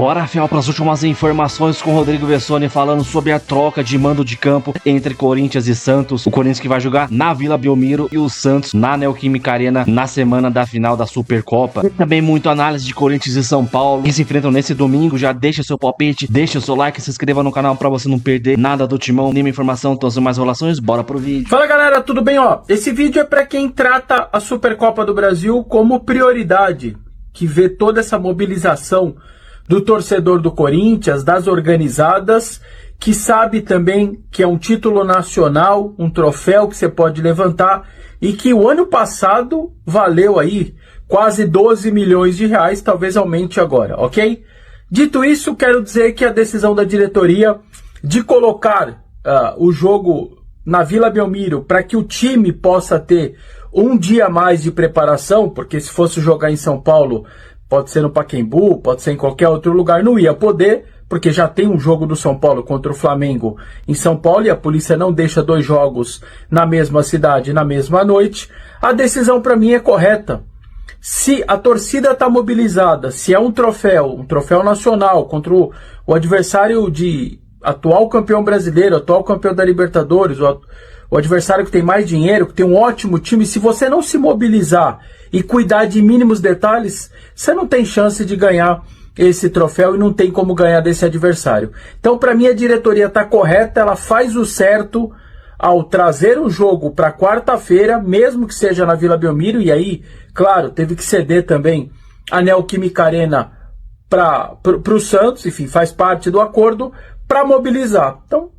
Bora, Fiel, para as últimas informações com o Rodrigo Vessone falando sobre a troca de mando de campo entre Corinthians e Santos. O Corinthians que vai jogar na Vila Belmiro e o Santos na Neoquímica Arena na semana da final da Supercopa. E também muito análise de Corinthians e São Paulo que se enfrentam nesse domingo. Já deixa seu palpite, deixa o seu like, se inscreva no canal para você não perder nada do Timão, nenhuma informação, todas as mais relações. Bora pro vídeo. Fala galera, tudo bem? Esse vídeo é para quem trata a Supercopa do Brasil como prioridade, que vê toda essa mobilização do torcedor do Corinthians, das organizadas, que sabe também que é um título nacional, um troféu que você pode levantar e que o ano passado valeu aí quase 12 milhões de reais, talvez aumente agora, ok? Dito isso, quero dizer que a decisão da diretoria de colocar o jogo na Vila Belmiro para que o time possa ter um dia a mais de preparação, porque se fosse jogar em São Paulo, pode ser no Pacaembu, pode ser em qualquer outro lugar, não ia poder, porque já tem um jogo do São Paulo contra o Flamengo em São Paulo e a polícia não deixa dois jogos na mesma cidade, na mesma noite. A decisão para mim é correta. Se a torcida está mobilizada, se é um troféu nacional contra o adversário de atual campeão brasileiro, atual campeão da Libertadores, o adversário que tem mais dinheiro, que tem um ótimo time, se você não se mobilizar e cuidar de mínimos detalhes, você não tem chance de ganhar esse troféu e não tem como ganhar desse adversário. Então, para mim, a diretoria está correta, ela faz o certo ao trazer o jogo para quarta-feira, mesmo que seja na Vila Belmiro, e aí, claro, teve que ceder também a Neoquímica Arena para o Santos, enfim, faz parte do acordo, para mobilizar. Então,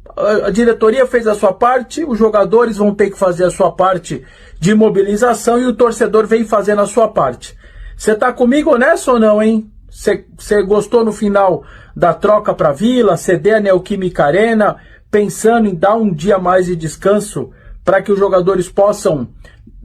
a diretoria fez a sua parte, os jogadores vão ter que fazer a sua parte de mobilização e o torcedor vem fazendo a sua parte. Você tá comigo nessa ou não, hein? Você gostou no final da troca para Vila, ceder a Neoquímica Arena, pensando em dar um dia mais de descanso para que os jogadores possam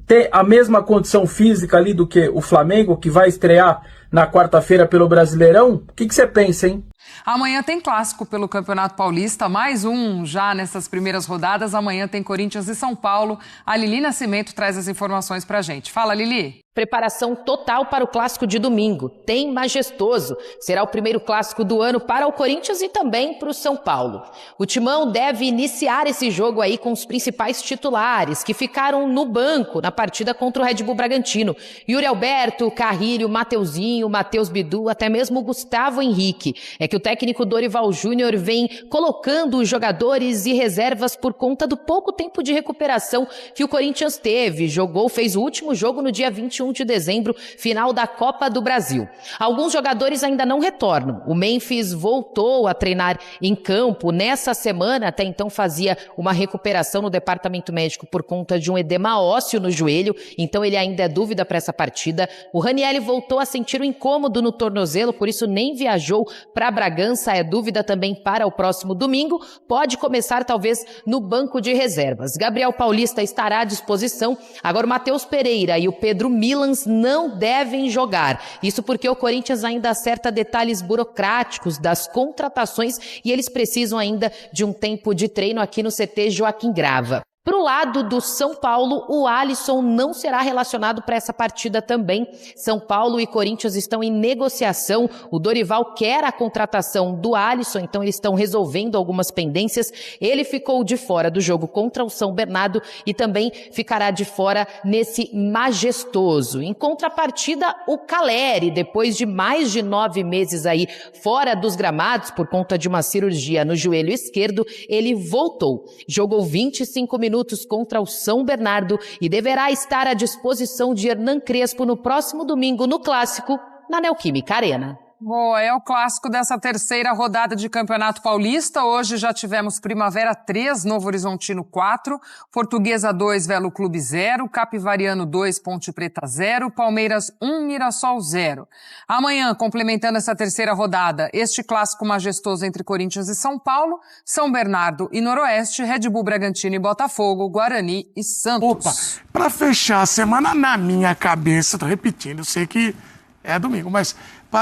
ter a mesma condição física ali do que o Flamengo, que vai estrear na quarta-feira pelo Brasileirão? O que você pensa, hein? Amanhã tem clássico pelo Campeonato Paulista, mais um já nessas primeiras rodadas. Amanhã tem Corinthians e São Paulo. A Lili Nascimento traz as informações pra gente. Fala, Lili. Preparação total para o clássico de domingo. Tem Majestoso. Será o primeiro clássico do ano para o Corinthians e também para o São Paulo. O Timão deve iniciar esse jogo aí com os principais titulares que ficaram no banco na partida contra o Red Bull Bragantino. Yuri Alberto, Carrilho, Mateuzinho, Matheus Bidu, até mesmo Gustavo Henrique. É que o técnico Dorival Júnior vem colocando os jogadores e reservas por conta do pouco tempo de recuperação que o Corinthians teve. Fez o último jogo no dia 21 de dezembro, final da Copa do Brasil. Alguns jogadores ainda não retornam. O Memphis voltou a treinar em campo nessa semana, até então fazia uma recuperação no departamento médico por conta de um edema ósseo no joelho, então ele ainda é dúvida para essa partida. O Ranieri voltou a sentir um incômodo no tornozelo, por isso nem viajou para Bragança, é dúvida também para o próximo domingo, pode começar talvez no banco de reservas. Gabriel Paulista estará à disposição, agora o Matheus Pereira e o Pedro Milans não devem jogar. Isso porque o Corinthians ainda acerta detalhes burocráticos das contratações e eles precisam ainda de um tempo de treino aqui no CT Joaquim Grava. Pro lado do São Paulo, o Alisson não será relacionado para essa partida também. São Paulo e Corinthians estão em negociação. O Dorival quer a contratação do Alisson, então eles estão resolvendo algumas pendências. Ele ficou de fora do jogo contra o São Bernardo e também ficará de fora nesse Majestoso. Em contrapartida, o Caleri, depois de mais de 9 meses aí fora dos gramados por conta de uma cirurgia no joelho esquerdo, ele voltou. Jogou 25 minutos contra o São Bernardo e deverá estar à disposição de Hernan Crespo no próximo domingo no Clássico, na Neoquímica Arena. Boa, é o clássico dessa terceira rodada de Campeonato Paulista. Hoje já tivemos Primavera 3, Novo Horizontino 4, Portuguesa 2, Velo Clube 0, Capivariano 2, Ponte Preta 0, Palmeiras 1, Mirassol 0. Amanhã, complementando essa terceira rodada, este clássico majestoso entre Corinthians e São Paulo, São Bernardo e Noroeste, Red Bull Bragantino e Botafogo, Guarani e Santos. Opa, pra fechar a semana na minha cabeça, tô repetindo, eu sei que é domingo, mas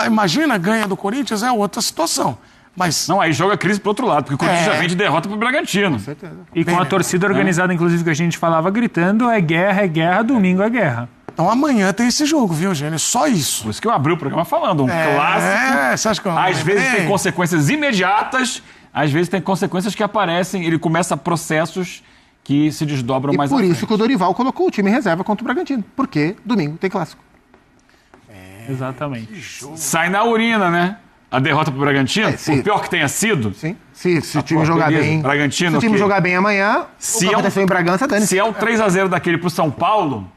imagina, ganha do Corinthians, é outra situação. Mas não, aí joga a crise pro outro lado, porque o Corinthians já vem de derrota pro Bragantino. Com certeza. E com a torcida organizada, inclusive, que a gente falava gritando, é guerra, domingo é guerra. Então amanhã tem esse jogo, viu, Eugênio? Só isso. Por isso que eu abri o programa falando. Um clássico. Você acha que eu Às vezes tem consequências imediatas, às vezes tem consequências que aparecem, ele começa processos que se desdobram mais à frente. Por isso que o Dorival colocou o time em reserva contra o Bragantino. Porque domingo tem clássico. Exatamente. Sai na urina, né? A derrota pro Bragantino, por pior que tenha sido. Sim. Se o time jogar bem. Bragantino, se o time jogar bem amanhã, o que aconteceu em Bragança, dane-se. Se é um 3-0 daquele pro São Paulo,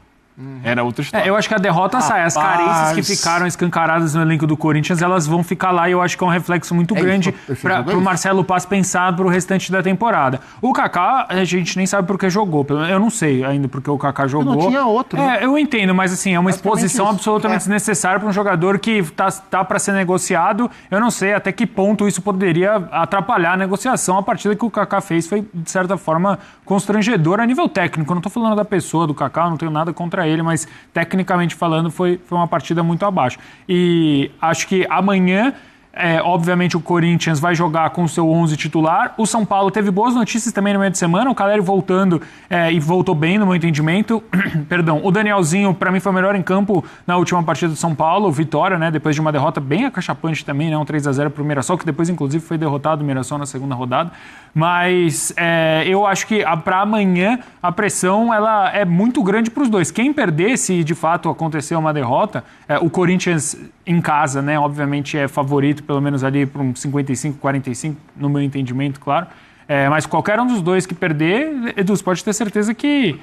era outra história. Eu acho que a derrota sai. As carências que ficaram escancaradas no elenco do Corinthians, elas vão ficar lá e eu acho que é um reflexo muito grande para o Marcelo Paz pensar para o restante da temporada. O Kaká, a gente nem sabe por que jogou. Eu não sei ainda porque o Kaká jogou. Não tinha outro. Eu entendo, mas assim, é uma exposição absolutamente desnecessária para um jogador que tá para ser negociado. Eu não sei até que ponto isso poderia atrapalhar a negociação. A partida que o Kaká fez foi, de certa forma, constrangedora a nível técnico. Eu não tô falando da pessoa do Kaká, não tenho nada contra ele, mas tecnicamente falando foi uma partida muito abaixo. E acho que amanhã, obviamente, o Corinthians vai jogar com o seu 11 titular. O São Paulo teve boas notícias também no meio de semana, o Caleri voltando e voltou bem no meu entendimento. Perdão, o Danielzinho para mim foi o melhor em campo na última partida do São Paulo, vitória, né, depois de uma derrota bem acachapante também, né, um 3-0 pro Mirassol, que depois inclusive foi derrotado o Mirassol na segunda rodada. Mas eu acho que para amanhã a pressão ela é muito grande para os dois. Quem perder, se de fato acontecer uma derrota, o Corinthians em casa, né, obviamente é favorito, pelo menos ali para um 55-45, no meu entendimento, claro. Mas qualquer um dos dois que perder, Edu, você pode ter certeza que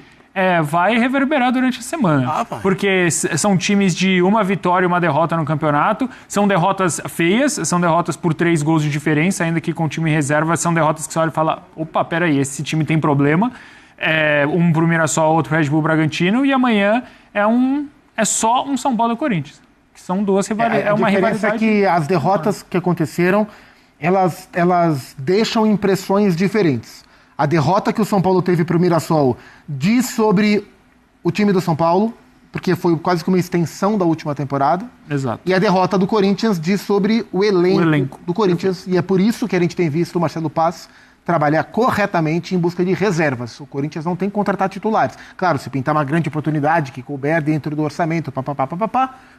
vai reverberar durante a semana. Porque são times de uma vitória e uma derrota no campeonato. São derrotas feias, são derrotas por 3 gols de diferença, ainda que com o time em reserva. São derrotas que você olha e fala, opa, peraí, esse time tem problema. Um pro Mirassol, outro pro Red Bull Bragantino. E amanhã é só um São Paulo e Corinthians. Que são duas rivalidades. A diferença é que as derrotas que aconteceram, elas deixam impressões diferentes. A derrota que o São Paulo teve para o Mirassol diz sobre o time do São Paulo, porque foi quase que uma extensão da última temporada. Exato. E a derrota do Corinthians diz sobre o elenco do Corinthians. E é por isso que a gente tem visto o Marcelo Paz trabalhar corretamente em busca de reservas. O Corinthians não tem que contratar titulares. Claro, se pintar uma grande oportunidade que couber dentro do orçamento,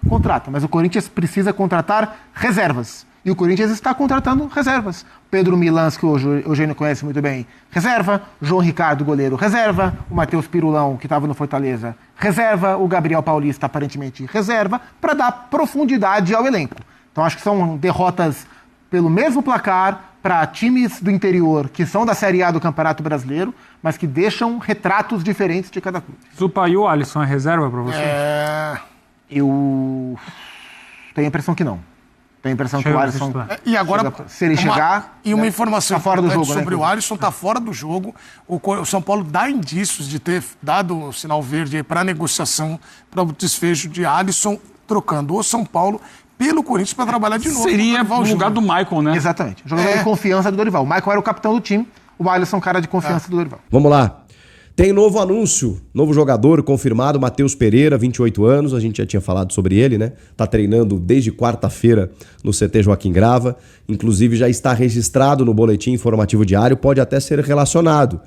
contrata. Mas o Corinthians precisa contratar reservas. E o Corinthians está contratando reservas. Pedro Milans, que hoje o Eugênio conhece muito bem, reserva. João Ricardo, goleiro, reserva. O Matheus Pirulão, que estava no Fortaleza, reserva. O Gabriel Paulista, aparentemente, reserva, para dar profundidade ao elenco. Então, acho que são derrotas pelo mesmo placar para times do interior que são da Série A do Campeonato Brasileiro, mas que deixam retratos diferentes de cada clube. Zupa, e o Alisson é reserva para você? Eu tenho a impressão que não. Tem a impressão que o Alisson... E agora, se ele chegar... E uma informação tá fora do jogo, sobre né? o Alisson, está fora do jogo. O São Paulo dá indícios de ter dado o sinal verde para a negociação, para o desfecho de Alisson, trocando o São Paulo pelo Corinthians para trabalhar de novo. Seria o lugar do Maicon, né? Exatamente. Jogador de confiança do Dorival. O Maicon era o capitão do time, o Alisson, cara de confiança do Dorival. Vamos lá. Tem novo anúncio, novo jogador confirmado, Matheus Pereira, 28 anos, a gente já tinha falado sobre ele, né? Tá treinando desde quarta-feira no CT Joaquim Grava, inclusive já está registrado no boletim informativo diário, pode até ser relacionado.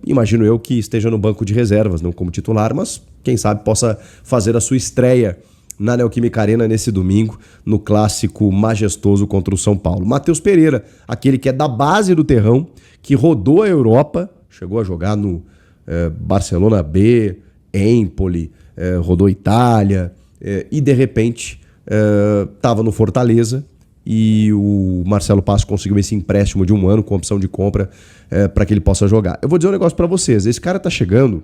Imagino eu que esteja no banco de reservas, não como titular, mas quem sabe possa fazer a sua estreia na Neoquímica Arena nesse domingo, no clássico majestoso contra o São Paulo. Matheus Pereira, aquele que é da base do terrão, que rodou a Europa, chegou a jogar no Barcelona B, Empoli, rodou Itália, e de repente estava no Fortaleza e o Marcelo Paz conseguiu esse empréstimo de 1 ano com opção de compra para que ele possa jogar. Eu vou dizer um negócio para vocês, esse cara tá chegando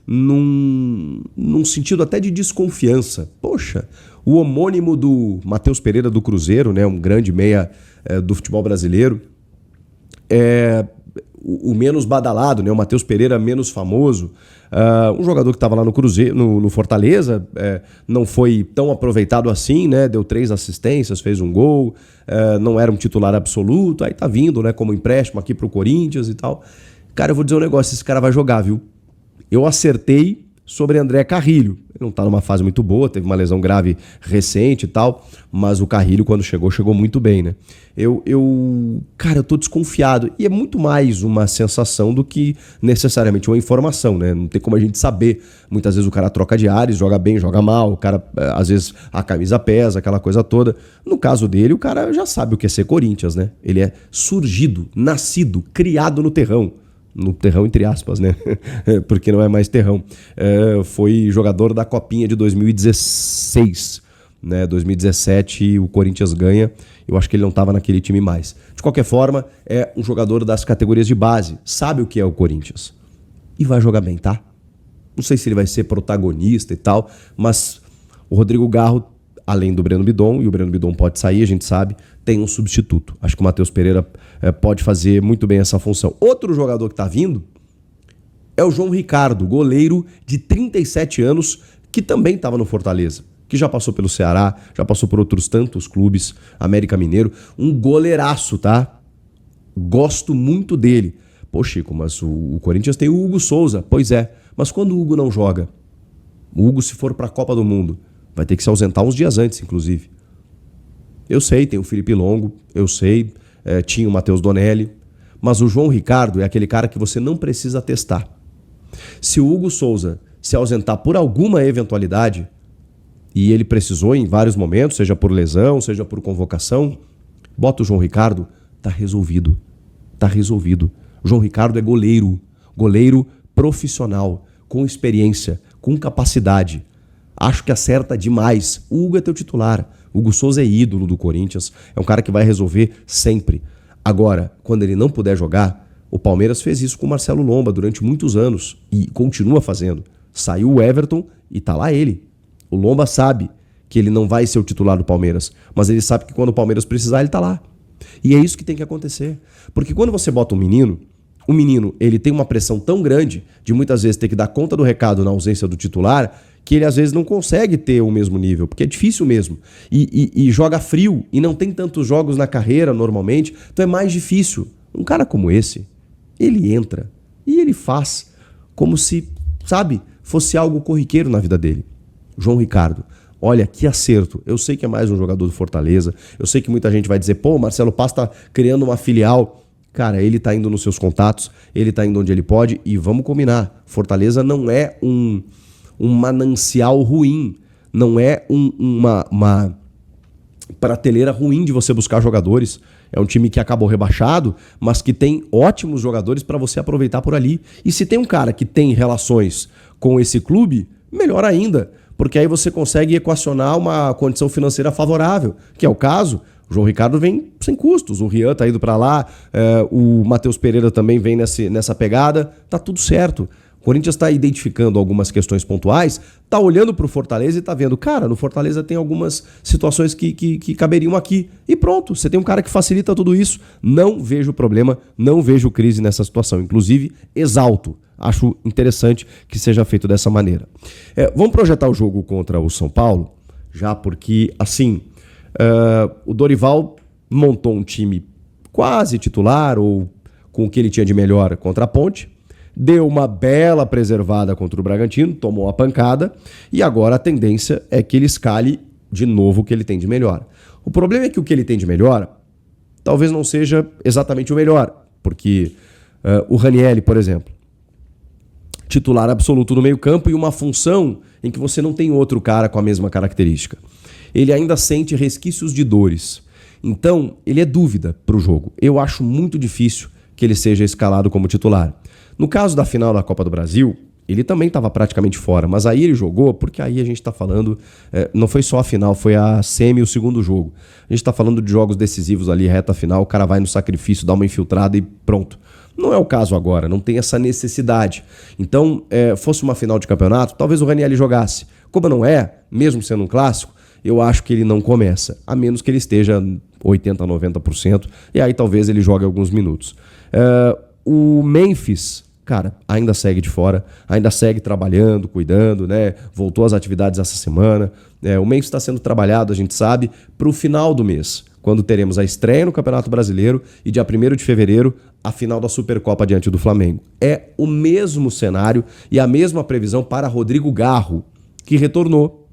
num sentido até de desconfiança. Poxa, o homônimo do Matheus Pereira do Cruzeiro, né, um grande meia do futebol brasileiro, o menos badalado, né? O Matheus Pereira menos famoso, um jogador que estava lá no Cruzeiro, no Fortaleza, não foi tão aproveitado assim, né? Deu 3 assistências, fez 1 gol, não era um titular absoluto, aí tá vindo, né, como empréstimo aqui pro Corinthians e tal. Cara, eu vou dizer um negócio, esse cara vai jogar, viu? Eu acertei sobre André Carrilho. Ele não está numa fase muito boa, teve uma lesão grave recente e tal, mas o Carrilho, quando chegou muito bem, né? Cara, eu tô desconfiado. E é muito mais uma sensação do que necessariamente uma informação, né? Não tem como a gente saber. Muitas vezes o cara troca de ares, joga bem, joga mal, o cara, às vezes, a camisa pesa, aquela coisa toda. No caso dele, o cara já sabe o que é ser Corinthians, né? Ele é surgido, nascido, criado no terrão. No terrão, entre aspas, né? Porque não é mais terrão. Foi jogador da Copinha de 2016. Né? 2017 o Corinthians ganha. Eu acho que ele não estava naquele time mais. De qualquer forma, é um jogador das categorias de base. Sabe o que é o Corinthians. E vai jogar bem, tá? Não sei se ele vai ser protagonista e tal, mas o Rodrigo Garro, além do Breno Bidon, e o Breno Bidon pode sair, a gente sabe, tem um substituto. Acho que o Matheus Pereira pode fazer muito bem essa função. Outro jogador que está vindo é o João Ricardo, goleiro de 37 anos, que também estava no Fortaleza, que já passou pelo Ceará, já passou por outros tantos clubes, América Mineiro. Um goleiraço, tá? Gosto muito dele. Pô, Chico, mas o Corinthians tem o Hugo Souza. Pois é, mas quando o Hugo não joga? O Hugo, se for para a Copa do Mundo, vai ter que se ausentar uns dias antes, inclusive. Eu sei, tem o Felipe Longo, eu sei, tinha o Matheus Donelli, mas o João Ricardo é aquele cara que você não precisa testar. Se o Hugo Souza se ausentar por alguma eventualidade, e ele precisou em vários momentos, seja por lesão, seja por convocação, bota o João Ricardo, tá resolvido. Tá resolvido. O João Ricardo é goleiro profissional, com experiência, com capacidade. Acho que acerta demais. O Hugo é teu titular. O Hugo Souza é ídolo do Corinthians. É um cara que vai resolver sempre. Agora, quando ele não puder jogar, o Palmeiras fez isso com o Marcelo Lomba durante muitos anos e continua fazendo. Saiu o Everton e tá lá ele. O Lomba sabe que ele não vai ser o titular do Palmeiras, mas ele sabe que quando o Palmeiras precisar, ele tá lá. E é isso que tem que acontecer. Porque quando você bota um menino, o menino ele tem uma pressão tão grande de muitas vezes ter que dar conta do recado na ausência do titular, que ele às vezes não consegue ter o mesmo nível, porque é difícil mesmo. E joga frio, e não tem tantos jogos na carreira normalmente, então é mais difícil. Um cara como esse, ele entra e ele faz como se, sabe, fosse algo corriqueiro na vida dele. João Ricardo, olha que acerto. Eu sei que é mais um jogador do Fortaleza, eu sei que muita gente vai dizer, pô, o Marcelo Paz tá criando uma filial. Cara, ele tá indo nos seus contatos, ele tá indo onde ele pode, e vamos combinar, Fortaleza não é um manancial ruim, não é uma prateleira ruim de você buscar jogadores. É um time que acabou rebaixado, mas que tem ótimos jogadores para você aproveitar por ali. E se tem um cara que tem relações com esse clube, melhor ainda, porque aí você consegue equacionar uma condição financeira favorável, que é o caso. O João Ricardo vem sem custos, o Rian tá indo para lá, o Matheus Pereira também vem nessa pegada, tá tudo certo. O Corinthians está identificando algumas questões pontuais, está olhando para o Fortaleza e está vendo, cara, no Fortaleza tem algumas situações que caberiam aqui. E pronto, você tem um cara que facilita tudo isso. Não vejo problema, não vejo crise nessa situação. Inclusive, exalto. Acho interessante que seja feito dessa maneira. Vamos projetar o jogo contra o São Paulo, já porque, assim, o Dorival montou um time quase titular, ou com o que ele tinha de melhor contra a Ponte. Deu uma bela preservada contra o Bragantino, tomou uma pancada, e agora a tendência é que ele escale de novo o que ele tem de melhor. O problema é que o que ele tem de melhor talvez não seja exatamente o melhor, porque o Ranieri, por exemplo, titular absoluto no meio-campo e uma função em que você não tem outro cara com a mesma característica. Ele ainda sente resquícios de dores. Então, ele é dúvida para o jogo. Eu acho muito difícil que ele seja escalado como titular. No caso da final da Copa do Brasil, ele também estava praticamente fora, mas aí ele jogou, porque aí a gente está falando, não foi só a final, foi a semi e o segundo jogo. A gente está falando de jogos decisivos ali, reta final, o cara vai no sacrifício, dá uma infiltrada e pronto. Não é o caso agora, não tem essa necessidade. Então, fosse uma final de campeonato, talvez o Ranieri jogasse. Como não é, mesmo sendo um clássico, eu acho que ele não começa, a menos que ele esteja 80%, 90%, e aí talvez ele jogue alguns minutos. O Memphis, cara, ainda segue de fora, ainda segue trabalhando, cuidando, né? Voltou às atividades essa semana. O Memphis está sendo trabalhado, a gente sabe, para o final do mês, quando teremos a estreia no Campeonato Brasileiro e dia 1º de fevereiro, a final da Supercopa diante do Flamengo. É o mesmo cenário e a mesma previsão para Rodrigo Garro, que retornou,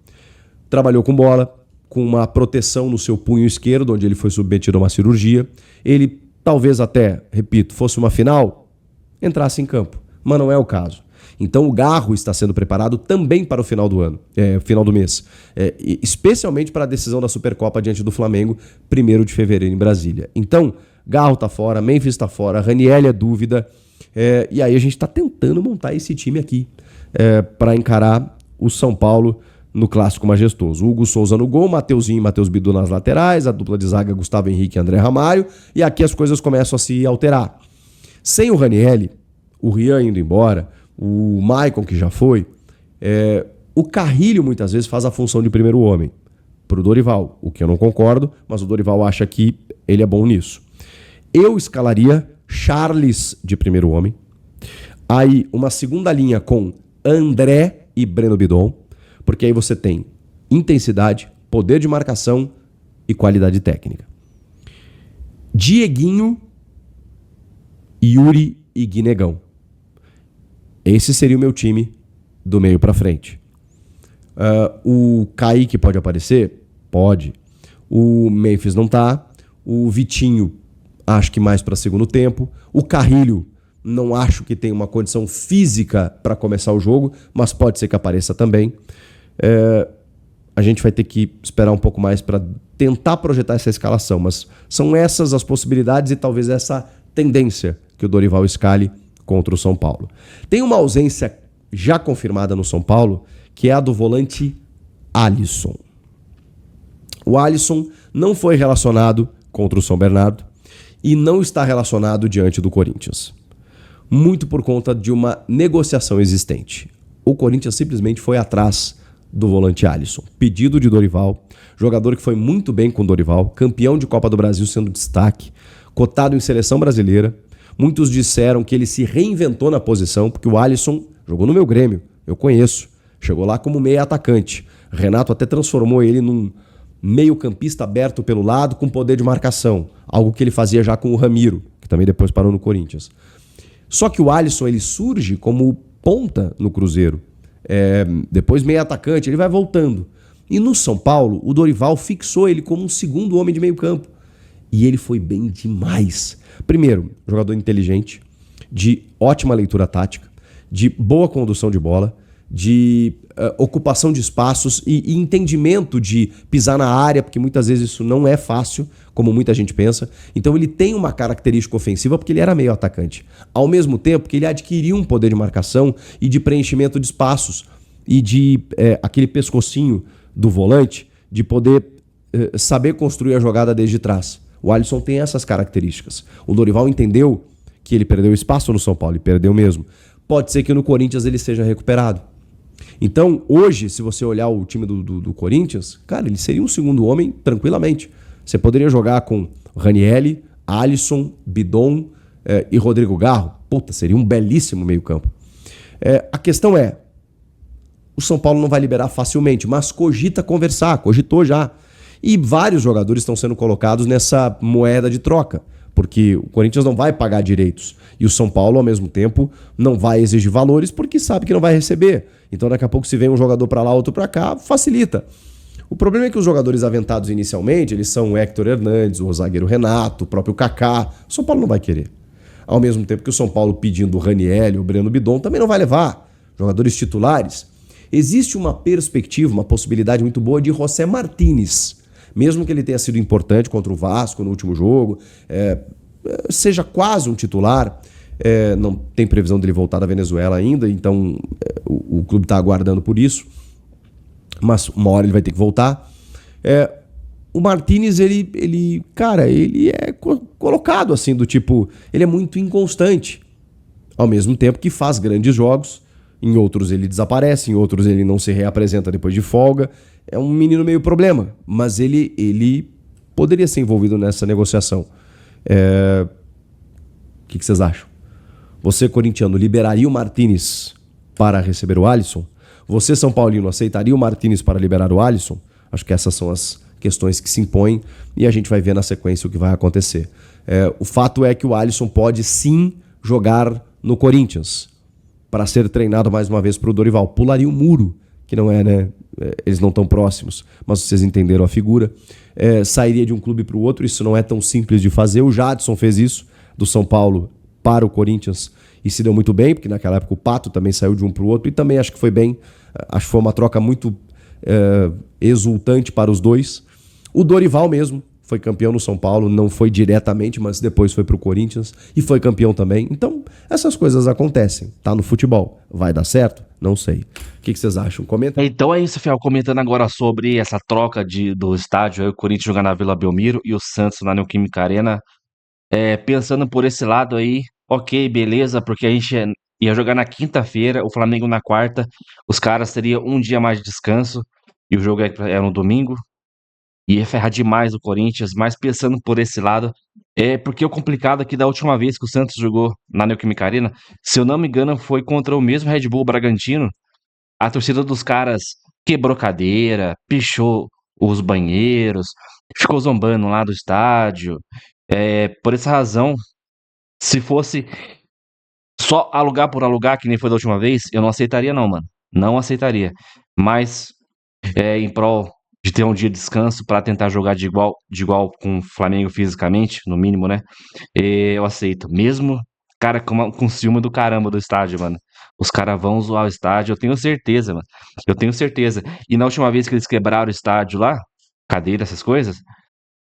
trabalhou com bola, com uma proteção no seu punho esquerdo, onde ele foi submetido a uma cirurgia. Ele talvez até, repito, fosse uma final, entrasse em campo, mas não é o caso. Então o Garro está sendo preparado também para o final do ano, final do mês, especialmente para a decisão da Supercopa diante do Flamengo, 1º de fevereiro em Brasília. Então, Garro está fora, Memphis está fora, Ranieri é dúvida, e aí a gente está tentando montar esse time aqui para encarar o São Paulo no clássico majestoso. Hugo Souza no gol, Mateuzinho e Matheus Bidu nas laterais, a dupla de zaga Gustavo Henrique e André Ramalho, e aqui as coisas começam a se alterar. Sem o Ranieri, o Rian indo embora, o Maicon, que já foi, o Carrilho muitas vezes faz a função de primeiro homem para o Dorival, o que eu não concordo, mas o Dorival acha que ele é bom nisso. Eu escalaria Charles de primeiro homem, aí uma segunda linha com André e Breno Bidon, porque aí você tem intensidade, poder de marcação e qualidade técnica. Dieguinho, Yuri e Guinegão. Esse seria o meu time do meio para frente. O Kaique pode aparecer? Pode. O Memphis não tá. O Vitinho, acho que mais para segundo tempo. O Carrilho, não acho que tem uma condição física para começar o jogo, mas pode ser que apareça também. A gente vai ter que esperar um pouco mais para tentar projetar essa escalação, mas são essas as possibilidades e talvez essa tendência que o Dorival escale contra o São Paulo. Tem uma ausência já confirmada no São Paulo, que é a do volante Alisson. O Alisson não foi relacionado contra o São Bernardo e não está relacionado diante do Corinthians. Muito por conta de uma negociação existente. O Corinthians simplesmente foi atrás do volante Alisson. Pedido de Dorival, jogador que foi muito bem com o Dorival, campeão de Copa do Brasil sendo destaque, cotado em seleção brasileira. Muitos disseram que ele se reinventou na posição, porque o Alisson jogou no meu Grêmio, eu conheço. Chegou lá como meia atacante. Renato até transformou ele num meio-campista aberto pelo lado com poder de marcação, algo que ele fazia já com o Ramiro, que também depois parou no Corinthians. Só que o Alisson ele surge como ponta no Cruzeiro, depois meio atacante, ele vai voltando. E no São Paulo, o Dorival fixou ele como um segundo homem de meio campo. E ele foi bem demais. Primeiro, jogador inteligente, de ótima leitura tática, de boa condução de bola, de ocupação de espaços e entendimento de pisar na área, porque muitas vezes isso não é fácil, como muita gente pensa. Então ele tem uma característica ofensiva porque ele era meio atacante. Ao mesmo tempo que ele adquiriu um poder de marcação e de preenchimento de espaços e de aquele pescocinho do volante de poder saber construir a jogada desde trás. O Alisson tem essas características. O Dorival entendeu que ele perdeu espaço no São Paulo, e perdeu mesmo. Pode ser que no Corinthians ele seja recuperado. Então, hoje, se você olhar o time do Corinthians, cara, ele seria um segundo homem tranquilamente. Você poderia jogar com Ranieri, Alisson, Bidon e Rodrigo Garro. Puta, seria um belíssimo meio-campo. A questão é, o São Paulo não vai liberar facilmente, mas cogita conversar, cogitou já. E vários jogadores estão sendo colocados nessa moeda de troca, porque o Corinthians não vai pagar direitos. E o São Paulo, ao mesmo tempo, não vai exigir valores porque sabe que não vai receber. Então, daqui a pouco, se vem um jogador para lá, outro para cá, facilita. O problema é que os jogadores aventados inicialmente, eles são o Héctor Hernandes, o zagueiro Renato, o próprio Kaká. O São Paulo não vai querer. Ao mesmo tempo que o São Paulo pedindo o Ranieri, o Breno Bidon, também não vai levar. Jogadores titulares. Existe uma perspectiva, uma possibilidade muito boa de José Martínez. Mesmo que ele tenha sido importante contra o Vasco no último jogo, seja quase um titular, não tem previsão dele voltar da Venezuela ainda, então o clube está aguardando por isso, mas uma hora ele vai ter que voltar. O Martínez, ele é colocado assim, do tipo, ele é muito inconstante, ao mesmo tempo que faz grandes jogos. Em outros ele desaparece, em outros ele não se reapresenta depois de folga. É um menino meio problema, mas ele poderia ser envolvido nessa negociação. O que vocês acham? Você, corintiano, liberaria o Martínez para receber o Alisson? Você, São Paulino, aceitaria o Martínez para liberar o Alisson? Acho que essas são as questões que se impõem e a gente vai ver na sequência o que vai acontecer. O fato é que o Alisson pode sim jogar no Corinthians para ser treinado mais uma vez para o Dorival. Pularia o muro, que não é, né? Eles não estão próximos, mas vocês entenderam a figura. Sairia de um clube para o outro, isso não é tão simples de fazer. O Jadson fez isso, do São Paulo para o Corinthians, e se deu muito bem, porque naquela época o Pato também saiu de um para o outro, e também acho que foi bem. Acho que foi uma troca muito exultante para os dois. O Dorival mesmo foi campeão no São Paulo, não foi diretamente, mas depois foi para o Corinthians e foi campeão também. Então, essas coisas acontecem. Tá no futebol. Vai dar certo? Não sei. O que vocês acham? Comenta. Então é isso, Fiel. Comentando agora sobre essa troca do estádio, aí o Corinthians jogar na Vila Belmiro e o Santos na Neoquímica Arena. Pensando por esse lado aí, ok, beleza, porque a gente ia jogar na quinta-feira, o Flamengo na quarta, os caras teriam um dia mais de descanso e o jogo era no domingo. Ia ferrar demais o Corinthians, mas pensando por esse lado, porque o complicado é que da última vez que o Santos jogou na Neoquímica Arena, se eu não me engano, foi contra o mesmo Red Bull Bragantino. A torcida dos caras quebrou cadeira, pichou os banheiros, ficou zombando lá do estádio. Por essa razão, se fosse só alugar por alugar, que nem foi da última vez, eu não aceitaria não, mano. Não aceitaria. Mas em prol de ter um dia de descanso para tentar jogar de igual com o Flamengo fisicamente, no mínimo, né? Eu aceito. Mesmo, cara, com ciúme do caramba do estádio, mano. Os caras vão zoar o estádio, eu tenho certeza, mano. Eu tenho certeza. E na última vez que eles quebraram o estádio lá, cadeira, essas coisas,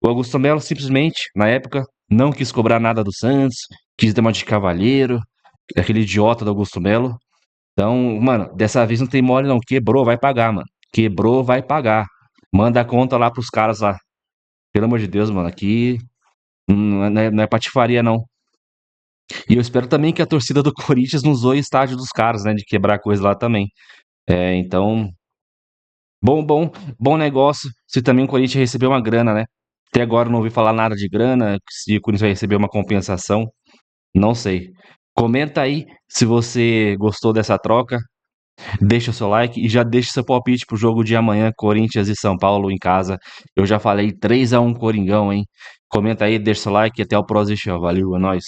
o Augusto Melo simplesmente, na época, não quis cobrar nada do Santos, quis dar uma de cavalheiro, aquele idiota do Augusto Melo. Então, mano, dessa vez não tem mole não. Quebrou, vai pagar, mano. Quebrou, vai pagar. Manda a conta lá pros caras lá. Pelo amor de Deus, mano, aqui não é patifaria, não. E eu espero também que a torcida do Corinthians não zoe o estádio dos caras, né? De quebrar coisa lá também. Então, bom negócio. Se também o Corinthians receber uma grana, né? Até agora eu não ouvi falar nada de grana. Se o Corinthians vai receber uma compensação, não sei. Comenta aí se você gostou dessa troca. Deixa o seu like e já deixa seu palpite pro jogo de amanhã, Corinthians e São Paulo em casa. Eu já falei 3-1 Coringão, hein? Comenta aí, deixa o seu like e até o próximo. Valeu, é nóis.